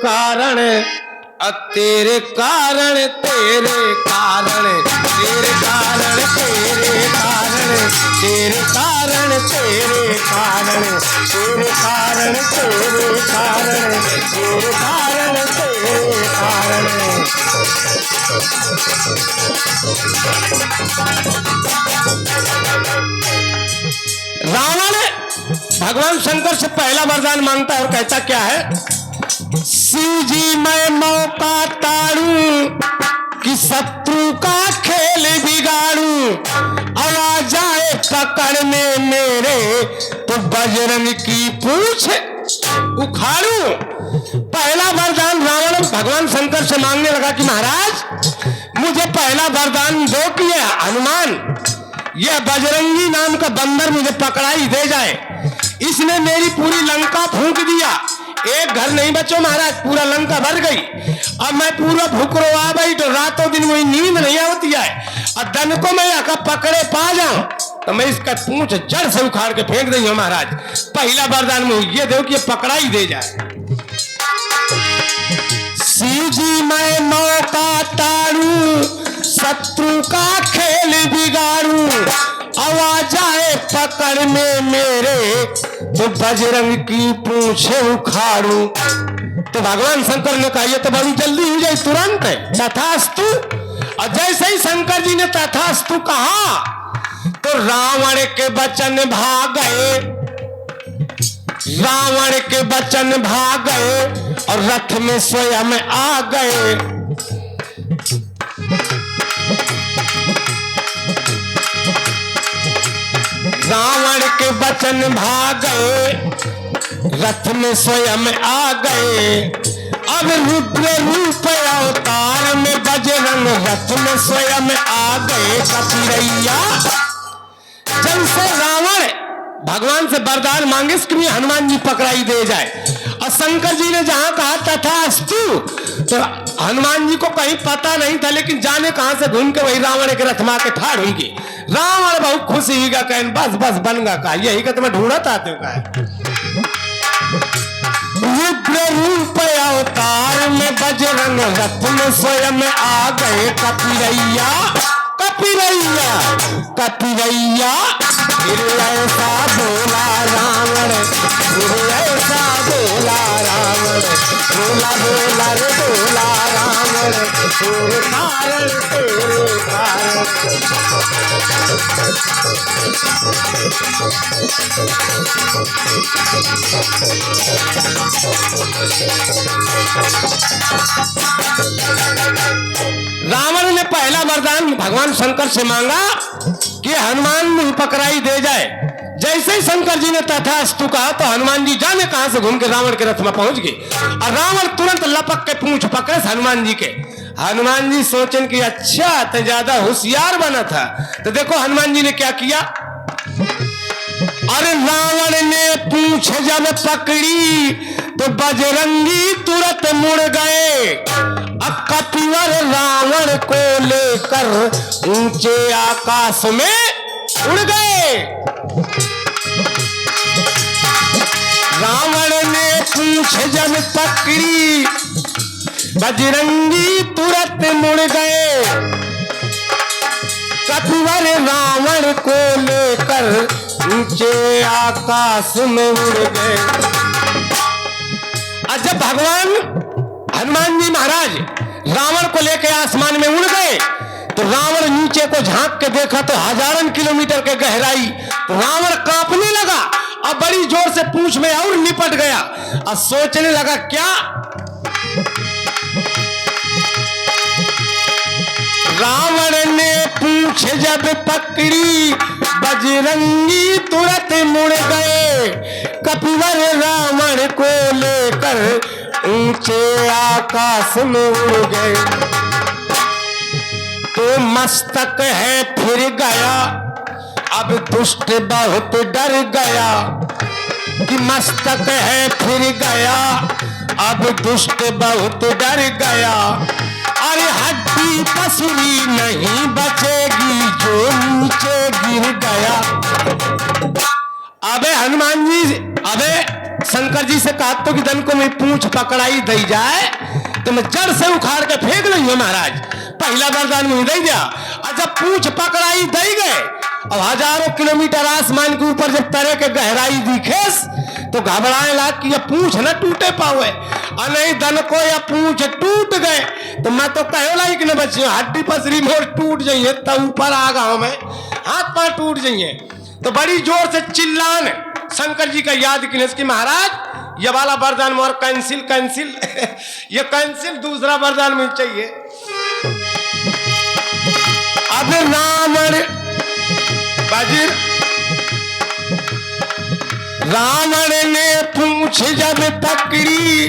कारण, तेरे कारण, तेरे कारण, तेरे कारण, तेरे कारण, तेरे कारण, तेरे कारण, तेरे कारण, तेरे कारण, तेरे कारण, तेरे कारण। रावण भगवान शंकर से पहला वरदान मांगता है और कहता क्या है? शिव जी मैं मौका ताड़ू कि शत्रु का खेल बिगाड़ू, आ जाए पकड़ने मेरे तो बजरंग की पूछ उखाड़ू। पहला वरदान रावण भगवान शंकर से मांगने लगा कि महाराज मुझे पहला वरदान दो कि हनुमान यह बजरंगी नाम का बंदर मुझे पकड़ाई दे जाए। इसने मेरी पूरी लंका फूंक दिया, एक घर नहीं बचो महाराज, पूरा लंका भर गई। अब मैं पूरा भूखरो आ गई तो रातों दिन मुझे नींद नहीं आती है, और धन को मैं आकर पकड़े पा जाऊं तो मैं इसका पूंछ जड़ से उखाड़ के फेंक दी हूं महाराज। पहला वरदान में ये दो कि पकड़ाई दे जाए। शिव जी मैं मौका ताड़ू शत्रु का खेल बिगाड़ू, आवाज आए पकड़ में मेरे तो बजरंग की पूंछे उखाड़ू। तो भगवान शंकर ने कहा ये तो बड़ी जल्दी हो जाए, तुरंत तथास्तु। और जैसे ही शंकर जी ने तथास्तु कहा तो रावण के वचन भाग गए, रावण के वचन भाग गए और रथ में स्वयं आ गए। रावण के वचन भाग गए, रथ में स्वयं आ गए। अब रुद्र रूप अवतार में बजरंग रथ में स्वयं आ गए। कपिरैया जैसे रावण भगवान से वरदान मांगे कि हनुमान जी पकड़ाई दे जाए, और शंकर जी ने जहां कहा तथास्तु तो हनुमान जी को कहीं पता नहीं था, लेकिन जाने कहां से घूम के वही रावण के रथ में आके ठाड़ होंगे। रावण बहुत खुश ही का कहन बस बस बन गा का यही का तुम्हें ढूंढत आते हो का। रुद्र रूप अवतार में बजरंग रथ में स्वयं आ गए। कपिरैया कपिरैया कपिरैया फिर ऐसा बोला रावण, फिर ऐसा बोला रावण, बोला बोला रे बोला रावण, तेरे कारण तेरे कारण। रावण ने पहला वरदान भगवान शंकर से मांगा कि हनुमान मुझे पकड़ाई दे जाए। जैसे ही शंकर जी ने तथास्तु कहा तो हनुमान जी जाने कहां से घूम के रावण के रथ में पहुंच गए, और रावण तुरंत लपक के पूंछ पकड़े हनुमान जी के। हनुमान जी सोचें कि अच्छा तो ज्यादा होशियार बना था। तो देखो हनुमान जी ने क्या किया। अरे रावण ने पूंछ जब पकड़ी तो बजरंगी तुरंत मुड़ गए। अब कपिवर रावण को लेकर ऊंचे आकाश में उड़ गए। रावण ने पूंछ जब पकड़ी बजरंगी तुरंत मुड़ गए। कपिवर रावण को लेकर ऊंचे आकाश में उड़ गए। और जब भगवान हनुमान जी महाराज रावण को लेकर आसमान में उड़ गए तो रावण नीचे को झांक के देखा तो हजारों किलोमीटर के गहराई। रावण कांपने लगा और बड़ी जोर से पूंछ में और निपट गया और सोचने लगा क्या। रावण ने पूंछ जब पकड़ी बजरंगी तुरंत मुड़ गए। कपिवर रावण को लेकर ऊंचे आकाश में उड़ गए। तो मस्तक है फिर गया, अब दुष्ट बहुत डर गया। कि मस्तक है फिर गया, अब दुष्ट बहुत डर गया। अरे हड्डी पसली नहीं बचेगी जो नीचे गिर गया। अबे हनुमान जी, अबे शंकर जी से कहा तो कि धन को मैं पूंछ पकड़ाई दई जाए तो मैं जड़ से उखाड़ के फेंक नहीं हूं महाराज। पहला वरदान मुझे दे दिया और जब पूंछ पकड़ाई दई गए और हजारों किलोमीटर आसमान के ऊपर जब तरह के गहराई दिखेस तो घबराए लाग कि ये पूंछ न टूटे पावे और नहीं धन को या पूंछ टूट गए तो मैं तो कहो लाइक न बची हड्डी पसरी मोर टूट जाइए तब ऊपर आ गया मैं हाथ पांव टूट जाइए। तो बड़ी जोर से चिल्लान शंकर जी का याद किने कि महाराज ये वाला वरदान मोर कैंसिल कैंसिल ये कैंसिल दूसरा वरदान मुझे चाहिए। अब रावण बाजिर रावण ने पूंछ जब पकड़ी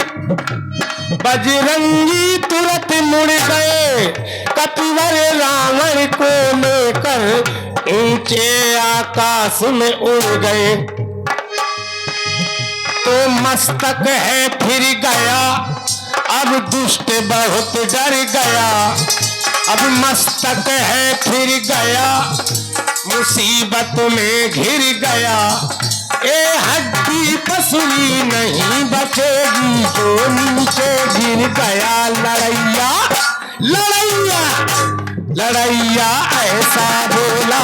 बजरंगी तुरंत मुड़ गए कपिवर रावण को लेकर ऊंचे आकाश में उड़ गए। तो मस्तक है फिर गया अब दुष्ट बहुत डर गया अब मस्तक है फिर गया मुसीबत में घिर गया। ए हड्डी पसली नहीं बचेगी जो नीचे गिर गया। लड़ैया लड़ैया लड़ैया ऐसा बोला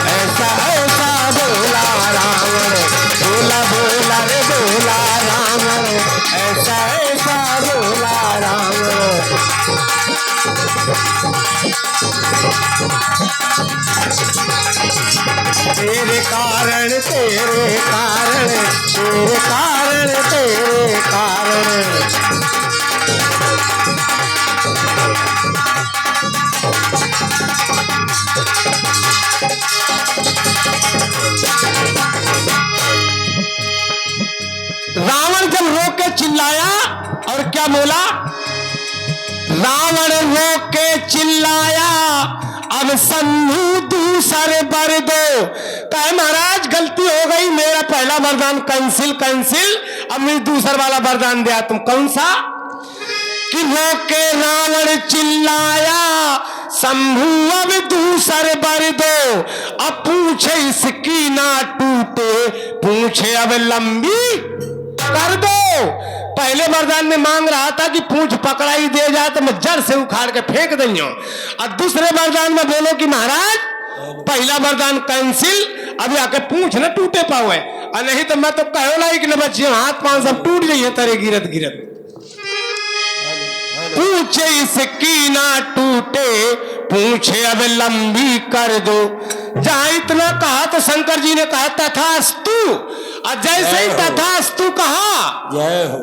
ऐसा ऐसा बोला रावण बोला बोला रे बोला रावण ऐसा ऐसा बोला रावण। तेरे कारण तेरे कारण तेरे कारण तेरे कारण। रावण जब रो के चिल्लाया और क्या बोला रावण रो के चिल्लाया अब शंभू दूसरे बर दो। कहे महाराज गलती हो गई मेरा पहला वरदान कैंसिल कैंसिल अब मैं दूसरा वाला वरदान दिया। तुम कौन सा कि रो के रावण चिल्लाया शंभू अब दूसरे बर दो। अब पूछे इसकी ना टूटे पूछे अब लंबी कर दो। पहले वरदान में मांग रहा था कि पूंछ पकड़ाई दे जाए तो मैं जड़ से उखाड़ के फेंक दई हूं और दूसरे वरदान में बोलो कि महाराज पहला वरदान कैंसिल अभी आके पूंछ न टूटे पावे और नहीं तो मैं तो कहो लाइक न बची हाथ पांव सब टूट जाइए तेरे गिरत गिरत। पूछे इसकी ना टूटे पूछे अब लंबी कर दो। जहां इतना कहा तो शंकर जी ने कहा तथास्तु और जैसे ही तथास्तु कहा जय हो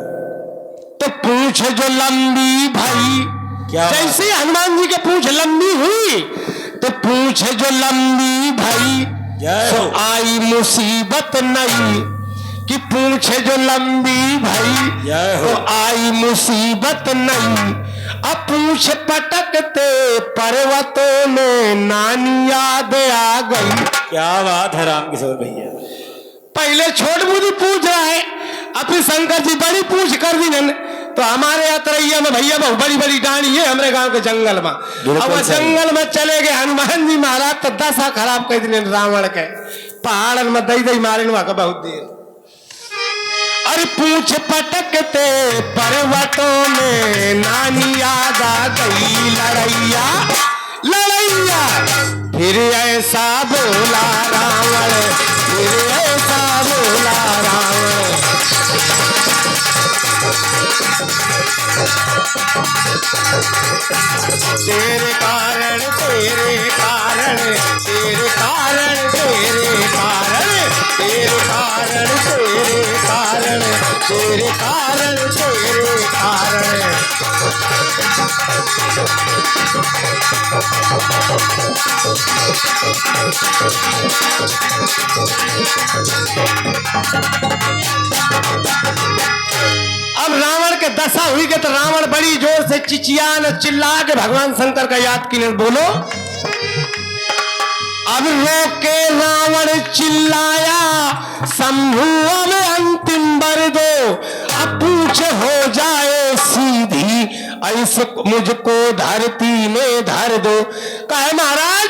तो पूछ जो लंबी भाई जैसे हनुमान जी के पूछ लंबी हुई तो पूछ जो लंबी भाई तो आई मुसीबत नहीं कि पूछे जो लंबी भाई तो आई मुसीबत नहीं। अब पूछ पटकते पर्वतों में नानी याद आ गई। क्या बात है राम किशोर भैया। पहले छोट बूढ़ी पूछ रहा है अपनी शंकर जी बड़ी पूछ कर दी न तो हमारे यात्रैया में भैया बहुत बड़ी बड़ी डाणी है हमारे गांव के जंगल में। अब वो जंगल में चले गए हनुमान जी महाराज तो दशा खराब कर दी रावण के पहाड़ में दई दई मारे वहां का बहुत देर। अरे पूछ पटकते पर्वतों में नानी याद आ गई। लड़ैया लड़ैया फिर ऐसा बोला रावण फिर ऐसा बोला रावण। तेरे कारण तेरे कारण तेरे कारण तेरे कारण तेरे कारण तेरे कारण तेरे कारण तेरे कारण। अब रावण के दशा हुई के तो रावण बड़ी जोर से चिचियान चिल्ला के भगवान शंकर का याद किने बोलो। अब रोके रावण चिल्लाया शंभू अब अंतिम वर दो। अब पूछ हो जाए सीधी ऐसे मुझको धरती में धर दो। कहे महाराज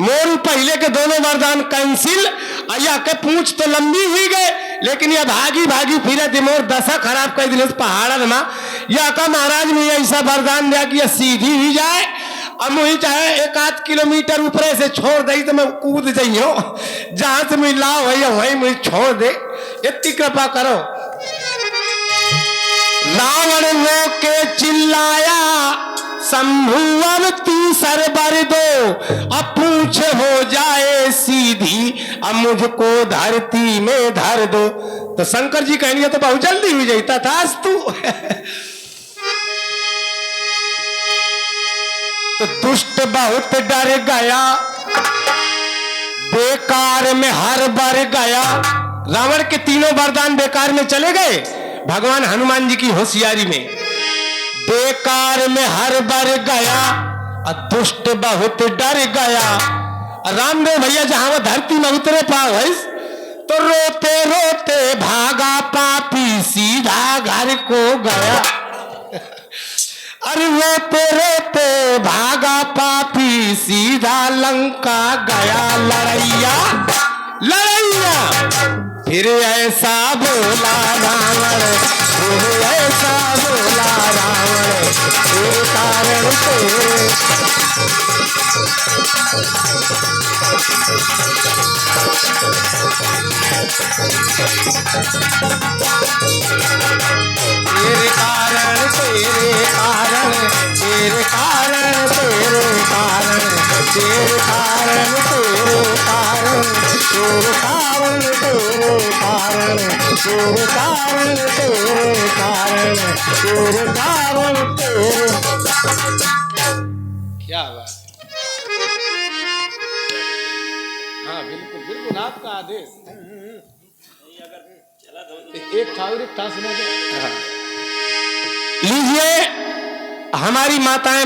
मोरू पहले के दोनों वरदान कैंसिल आया के पूछ तो लंबी हुई गए लेकिन ये भागी भागी फिरे मोर दशा खराब कर दिले पहाड़ में। या का महाराज मुझे ऐसा वरदान दिया कि ये सीधी ही जाए, अब मुझे चाहे 1-8 किलोमीटर ऊपर से छोड़ दे तो मैं कूद जाइयो, जहां से मुझे लाभ है वही मुझे छोड़ दे, इतनी कृपा करो। रावण रो के चिल्लाया, शंभु अब तू सर बर दो, अब पूछ हो जाए सीधी, अब मुझको धरती में धर दो। तो शंकर जी कहेंगे तो बहुत जल्दी हो जाता था आज तू। तो दुष्ट बहुत डर गया, बेकार में हर बर गया। रावण के तीनों वरदान बेकार में चले गए भगवान हनुमान जी की होशियारी में। बेकार में हर बर गया, दुष्ट बहुत डर गया। रामदेव भैया जहां वो धरती में उतरे पाए तो रोते रोते भागा पापी, सीधा घर को गया। अरे रोते रोते भागा पापी, सीधा लंका गया। लड़ैया लड़ैया फिर ऐसा बोला रावण, फिर ऐसा बोला रावण, तेरे कारण तेरे कारण तेरे कारण, तेरे कारण तेरे कारण, तेरे कारण तेरे कारण, तेरे कारण तेरे कारण, तेरे कारण तेरे कारण, तेरे कारण तेरे। क्या बात। हाँ बिल्कुल बिल्कुल आपका आदेश। एक था सुना दे। लीजिए हमारी माताएं